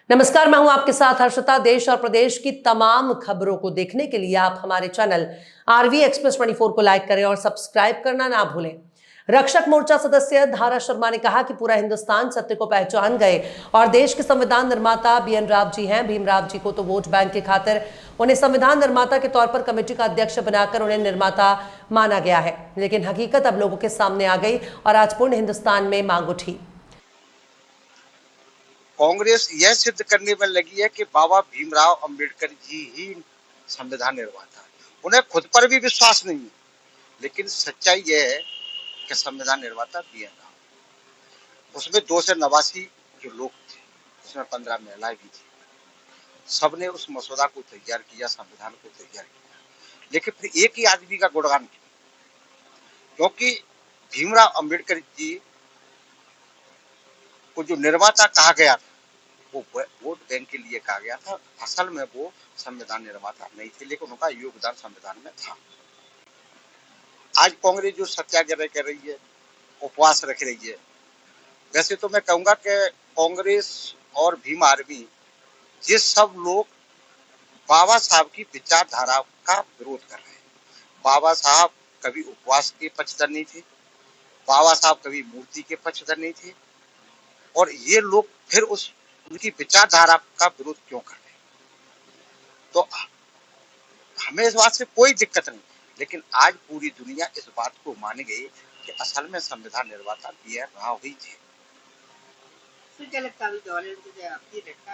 नमस्कार, मैं हूं आपके साथ हर्षिता। देश और प्रदेश की तमाम खबरों को देखने के लिए आप हमारे चैनल आरवी एक्सप्रेस 24 को लाइक करें और सब्सक्राइब करना ना भूलें। रक्षक मोर्चा सदस्य धारा शर्मा ने कहा कि पूरा हिंदुस्तान सत्य को पहचान गए और देश के संविधान निर्माता BN राव जी हैं। भीमराव जी को तो वोट बैंक की खातिर उन्हें संविधान निर्माता के तौर पर कमेटी का अध्यक्ष बनाकर उन्हें निर्माता माना गया है, लेकिन हकीकत अब लोगों के सामने आ गई और आज पूर्ण हिंदुस्तान में मांग उठी। कांग्रेस यह सिद्ध करने में लगी है कि बाबा भीमराव अंबेडकर जी ही संविधान निर्माता है। उन्हें खुद पर भी विश्वास नहीं है, लेकिन सच्चाई यह है कि संविधान निर्माता BN राव। उसमें 289 जो लोग थे, उसमें 15 महिलाएं भी थी। सबने उस मसौदा को तैयार किया, संविधान को तैयार किया, लेकिन फिर एक ही आदमी का गुणगान किया, क्योंकि भीमराव अंबेडकर जी को जो निर्माता कहा गया था वो वोट बैंक के लिए कहा गया था। असल में वो संविधान निर्माता नहीं थे, लेकिन उनका योगदान संविधान में था। आज कांग्रेस जो सत्याग्रह कर रही है, उपवास रख रही है, वैसे तो मैं कहूंगा कि कांग्रेस और भीम आर्मी ये सब लोग बाबा साहब की विचारधारा का विरोध कर रहे हैं। बाबा साहब कभी उपवास के पक्षधर नहीं थे, बाबा साहब कभी मूर्ति के पक्षधर नहीं थे, और ये लोग फिर उनकी विचारधारा का विरोध क्यों कर रहे हैं? तो हमें इस बात से कोई दिक्कत नहीं, लेकिन आज पूरी दुनिया इस बात को मान गई कि असल में संविधान निर्माता BN राव ही थे। क्या लगता है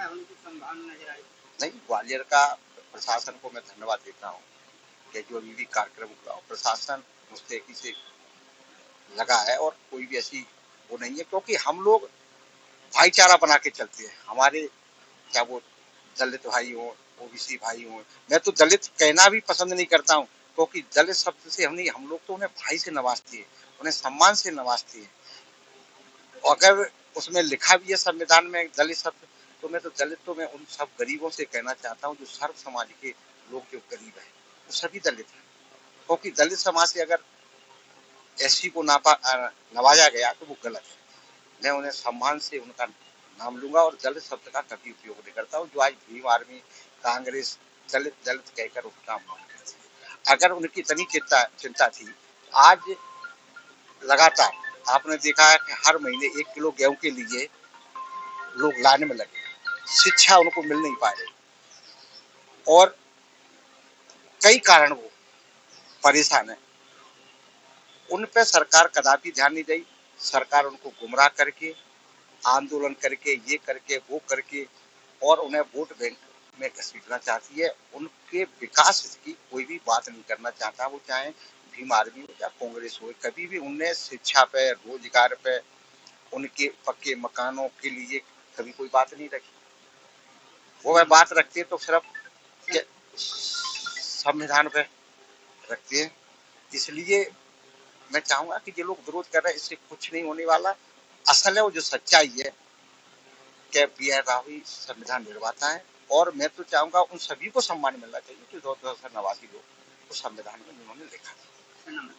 उनकी संभावना नजर आई? नहीं, ग्वालियर का प्रशासन को मैं धन्यवाद देता हूँ कि जो अभी भी कार्यक्रम हुआ प्रशासन मुस्तैदी से लगा है और कोई भी ऐसी वो नहीं है, क्योंकि हम लोग भाईचारा बना के चलते हैं। हमारे क्या वो दलित भाई हो, OBC भाई हो, मैं तो दलित कहना भी पसंद नहीं करता हूँ, क्योंकि दलित शब्द से हम लोग तो उन्हें भाई से नवाजते हैं, उन्हें सम्मान से नवाजते हैं। अगर उसमें लिखा भी है संविधान में दलित शब्द, तो मैं उन सब गरीबों से कहना चाहता हूँ जो सर्व समाज के लोग जो गरीब है वो सभी दलित है, क्योंकि दलित समाज से अगर SC को नवाजा गया तो वो गलत है। मैं उन्हें सम्मान से उनका नाम लूंगा और दलित शब्द का कभी उपयोग नहीं करता हूँ। जो आज भीम आर्मी कांग्रेस दलित दलित कहकर उनका अपमान करती है, अगर उनकी इतनी चिंता थी, आज लगातार आपने देखा है कि हर महीने 1 किलो गेहूं के लिए लोग लाने में लगे, शिक्षा उनको मिल नहीं पा रही और कई कारण वो परेशान है। उन पे सरकार कदापि ध्यान नहीं दी। सरकार उनको गुमराह करके, आंदोलन करके, ये करके, वो करके और उन्हें वोट बैंक में घसीटना चाहती है। उनके विकास की कोई भी बात नहीं करना चाहता, वो चाहे भीम आर्मी हो या कांग्रेस हो। कभी भी उनने शिक्षा पे, रोजगार पे, उनके पक्के मकानों के लिए कभी कोई बात नहीं रखी। वो वह बात रखते तो सिर्फ संविधान पे रखते हैं। इसलिए मैं चाहूंगा कि जो लोग विरोध कर रहे हैं इससे कुछ नहीं होने वाला। असल है वो जो सच्चाई है कि BN राव ही संविधान निर्माता है, और मैं तो चाहूंगा उन सभी को सम्मान मिलना चाहिए जो 289 लोग उस संविधान में उन्होंने लिखा था।